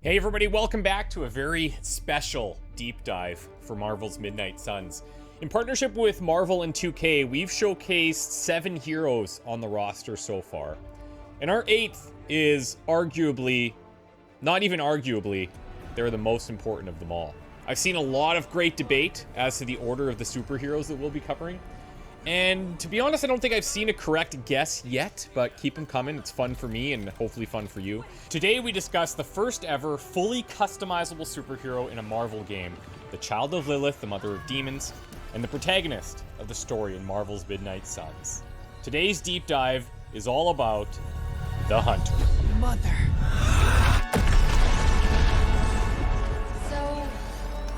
Hey everybody, welcome back to a very special deep dive for Marvel's Midnight Suns. In partnership with Marvel and 2K, we've showcased 7 heroes on the roster so far. And our 8th is arguably, not even arguably, they're the most important of them all. I've seen a lot of great debate as to the order of the superheroes that we'll be covering. And to be honest, I don't think I've seen a correct guess yet, but keep them coming. It's fun for me and hopefully fun for you. Today we discuss the first ever fully customizable superhero in a Marvel game, the Child of Lilith, the Mother of Demons, and the protagonist of the story in Marvel's Midnight Suns. Today's deep dive is all about the Hunter. Mother. So,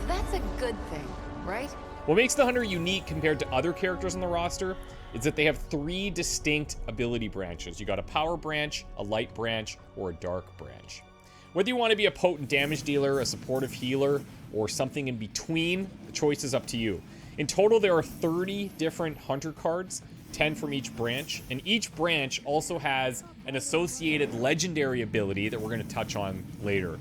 that's a good thing, right? What makes the Hunter unique compared to other characters on the roster is that they have 3 distinct ability branches. You got a power branch, a light branch, or a dark branch. Whether you want to be a potent damage dealer, a supportive healer, or something in between, the choice is up to you. In total, there are 30 different Hunter cards, 10 from each branch, and each branch also has an associated legendary ability that we're going to touch on later.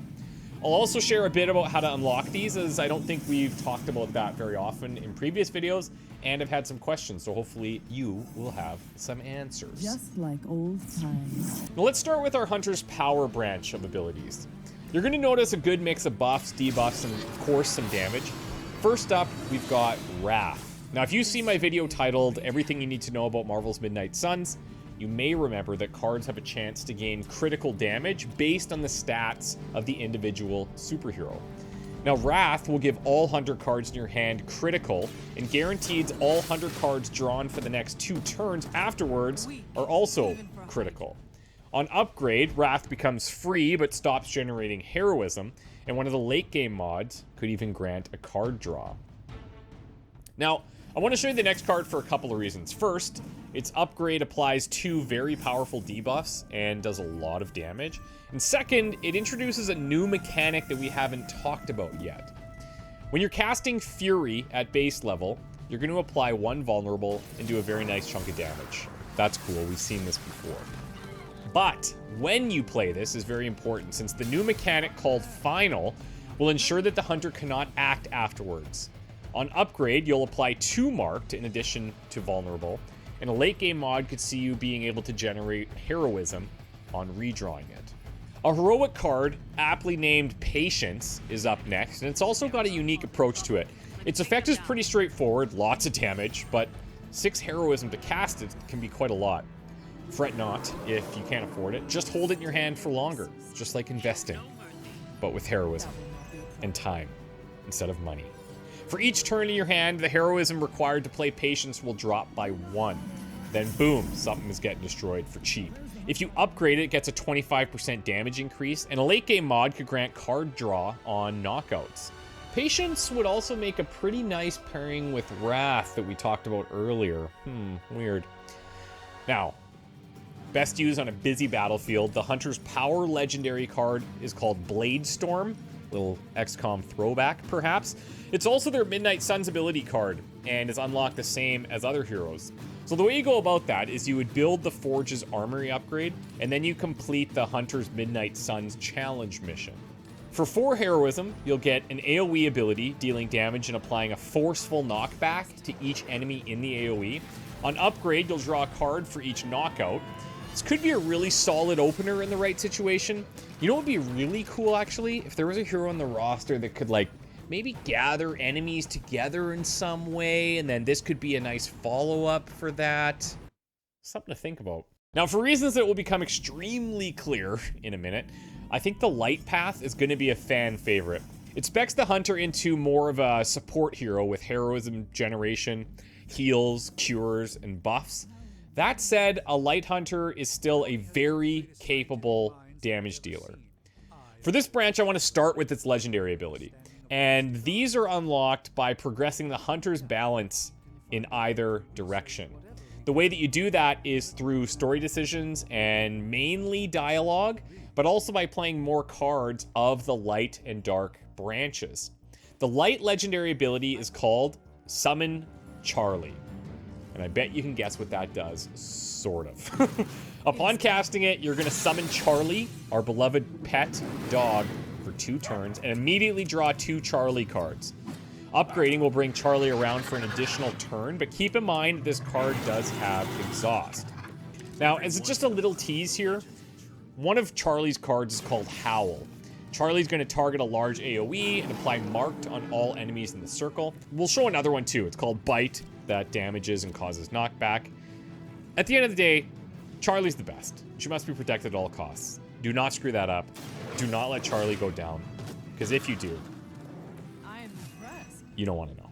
I'll also share a bit about how to unlock these, as I don't think we've talked about that very often in previous videos, and I've had some questions, so hopefully you will have some answers. Just like old times. Now let's start with our Hunter's power branch of abilities. You're going to notice a good mix of buffs, debuffs, and of course some damage. First up, we've got Wrath. Now if you see my video titled Everything You Need to Know About Marvel's Midnight Suns, you may remember that cards have a chance to gain critical damage based on the stats of the individual superhero. Now, Wrath will give all Hunter cards in your hand critical, and guarantees all Hunter cards drawn for the next 2 turns afterwards are also critical. On upgrade, Wrath becomes free but stops generating heroism, and one of the late game mods could even grant a card draw. Now, I want to show you the next card for a couple of reasons. First, its upgrade applies 2 very powerful debuffs and does a lot of damage. And second, it introduces a new mechanic that we haven't talked about yet. When you're casting Fury at base level, you're going to apply 1 vulnerable and do a very nice chunk of damage. That's cool, we've seen this before. But when you play this is very important, since the new mechanic called Final will ensure that the Hunter cannot act afterwards. On upgrade, you'll apply 2 marked in addition to vulnerable, and a late game mod could see you being able to generate heroism on redrawing it. A heroic card, aptly named Patience, is up next, and it's also got a unique approach to it. Its effect is pretty straightforward, lots of damage, but 6 heroism to cast it can be quite a lot. Fret not if you can't afford it, just hold it in your hand for longer, just like investing, but with heroism and time instead of money. For each turn in your hand, the heroism required to play Patience will drop by 1. Then boom, something is getting destroyed for cheap. If you upgrade it, it gets a 25% damage increase, and a late game mod could grant card draw on knockouts. Patience would also make a pretty nice pairing with Wrath that we talked about earlier. Weird. Now, best used on a busy battlefield, the Hunter's power legendary card is called Blade Storm. Little XCOM throwback, perhaps. It's also their Midnight Suns ability card, and is unlocked the same as other heroes. So the way you go about that is you would build the Forge's armory upgrade, and then you complete the Hunter's Midnight Suns challenge mission. For 4 heroism, you'll get an AoE ability, dealing damage and applying a forceful knockback to each enemy in the AoE. On upgrade, you'll draw a card for each knockout. This could be a really solid opener in the right situation. You know what would be really cool, actually? If there was a hero on the roster that could, like, maybe gather enemies together in some way, and then this could be a nice follow-up for that. Something to think about. Now, for reasons that will become extremely clear in a minute, I think the light path is going to be a fan favorite. It specs the Hunter into more of a support hero with heroism generation, heals, cures, and buffs. That said, a light Hunter is still a very capable damage dealer. For this branch, I want to start with its legendary ability. And these are unlocked by progressing the Hunter's balance in either direction. The way that you do that is through story decisions and mainly dialogue, but also by playing more cards of the light and dark branches. The light legendary ability is called Summon Charlie. And I bet you can guess what that does, sort of. Upon casting it, you're going to summon Charlie, our beloved pet dog, for 2 turns and immediately draw 2 Charlie cards. Upgrading will bring Charlie around for an additional turn, but keep in mind this card does have exhaust. Now, as just a little tease here, one of Charlie's cards is called Howl. Charlie's going to target a large AoE and apply marked on all enemies in the circle. We'll show another one too. It's called Bite, that damages and causes knockback. At the end of the day, Charlie's the best. She must be protected at all costs. Do not screw that up. Do not let Charlie go down, because if you do, you don't want to know.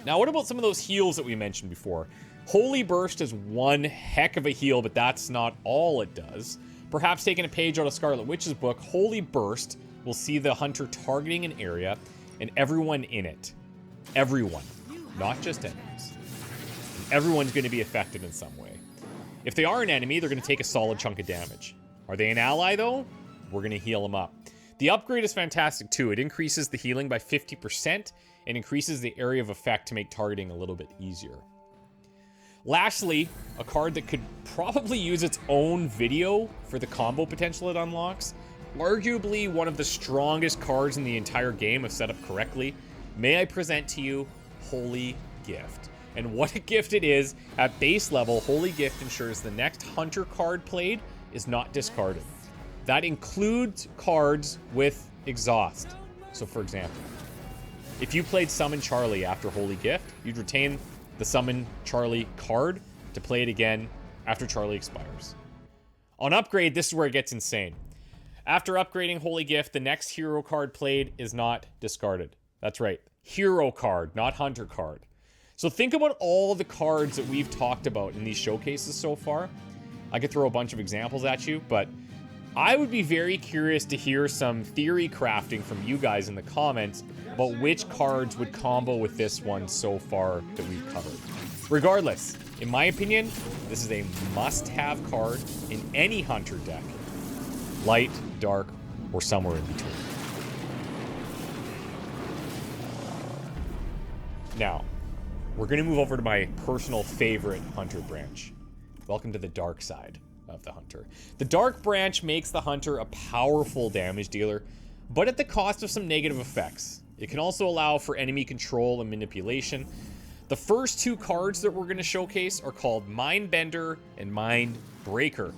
Now, what about some of those heals that we mentioned before? Holy Burst is one heck of a heal, but that's not all it does. Perhaps taking a page out of Scarlet Witch's book, Holy Burst will see the hunter targeting an area and everyone in it. Everyone, not just enemies. And everyone's going to be affected in some way. If they are an enemy, they're going to take a solid chunk of damage. Are they an ally, though? We're going to heal them up. The upgrade is fantastic, too. It increases the healing by 50% and increases the area of effect to make targeting a little bit easier. Lastly, a card that could probably use its own video for the combo potential it unlocks. Arguably one of the strongest cards in the entire game if set up correctly. May I present to you Holy Gift. And what a gift it is. At base level, Holy Gift ensures the next hunter card played is not discarded. That includes cards with exhaust. So for example, if you played Summon Charlie after Holy Gift, you'd retain the Summon Charlie card to play it again after Charlie expires. On upgrade, this is where it gets insane. After upgrading Holy Gift, the next hero card played is not discarded. That's right, hero card, not hunter card. So think about all the cards that we've talked about in these showcases so far. I could throw a bunch of examples at you, but I would be very curious to hear some theory crafting from you guys in the comments about which cards would combo with this one so far that we've covered. Regardless, in my opinion, this is a must-have card in any hunter deck. Light, dark, or somewhere in between. Now, we're going to move over to my personal favorite hunter branch. Welcome to the dark side of the hunter. The dark branch makes the hunter a powerful damage dealer, but at the cost of some negative effects. It can also allow for enemy control and manipulation. The first 2 cards that we're going to showcase are called Mindbender and Mindbreaker.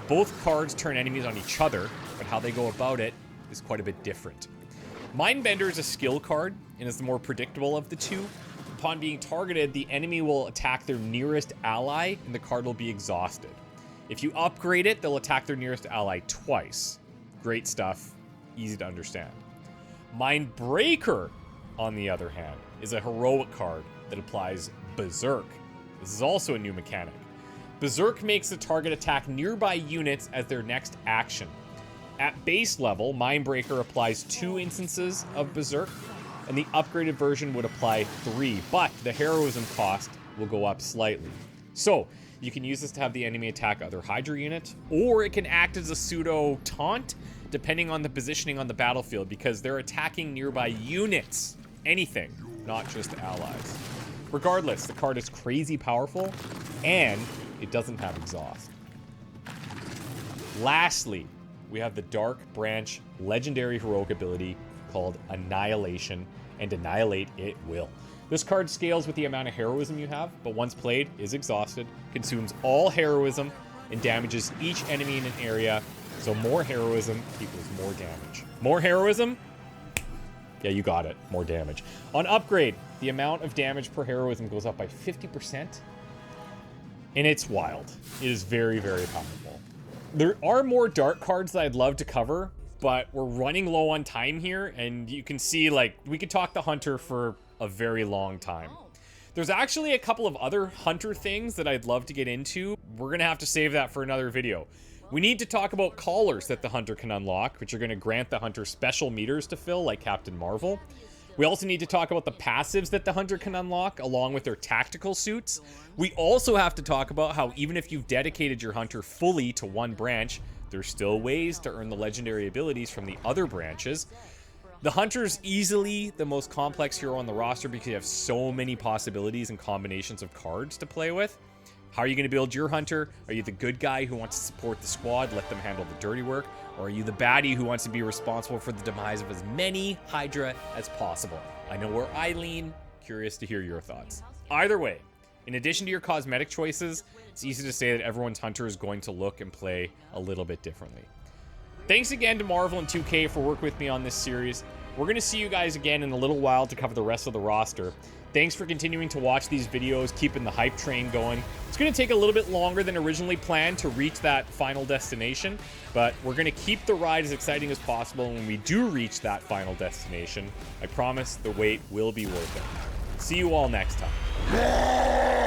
Both cards turn enemies on each other, but how they go about it is quite a bit different. Mindbender is a skill card and is the more predictable of the 2. Upon being targeted, the enemy will attack their nearest ally and the card will be exhausted. If you upgrade it, they'll attack their nearest ally twice. Great stuff, easy to understand. Mindbreaker, on the other hand, is a heroic card that applies Berserk. This is also a new mechanic. Berserk makes the target attack nearby units as their next action. At base level, Mindbreaker applies 2 instances of Berserk, and the upgraded version would apply 3, but the heroism cost will go up slightly. So, you can use this to have the enemy attack other Hydra units, or it can act as a pseudo taunt, depending on the positioning on the battlefield, because they're attacking nearby units. Anything, not just allies. Regardless, the card is crazy powerful, and it doesn't have exhaust. Lastly, we have the Dark Branch legendary heroic ability called Annihilation, and annihilate it will. This card scales with the amount of heroism you have, but once played, is exhausted, consumes all heroism, and damages each enemy in an area, so more heroism equals more damage. More heroism? Yeah, you got it. More damage. On upgrade, the amount of damage per heroism goes up by 50%, and it's wild. It is very, very powerful. There are more dark cards that I'd love to cover, but we're running low on time here, and you can see, like, we could talk the Hunter for a very long time. There's actually a couple of other Hunter things that I'd love to get into. We're gonna have to save that for another video. We need to talk about collars that the Hunter can unlock, which are gonna grant the Hunter special meters to fill, like Captain Marvel. We also need to talk about the passives that the Hunter can unlock, along with their tactical suits. We also have to talk about how even if you've dedicated your Hunter fully to one branch, there's still ways to earn the legendary abilities from the other branches. The Hunter's easily the most complex hero on the roster because you have so many possibilities and combinations of cards to play with. How are you going to build your hunter? Are you the good guy who wants to support the squad, let them handle the dirty work? Or are you the baddie who wants to be responsible for the demise of as many Hydra as possible? I know where I lean. Curious to hear your thoughts. Either way, in addition to your cosmetic choices, it's easy to say that everyone's hunter is going to look and play a little bit differently. Thanks again to Marvel and 2K for working with me on this series. We're going to see you guys again in a little while to cover the rest of the roster. Thanks for continuing to watch these videos, keeping the hype train going. It's going to take a little bit longer than originally planned to reach that final destination, but we're going to keep the ride as exciting as possible. And when we do reach that final destination, I promise the wait will be worth it. See you all next time.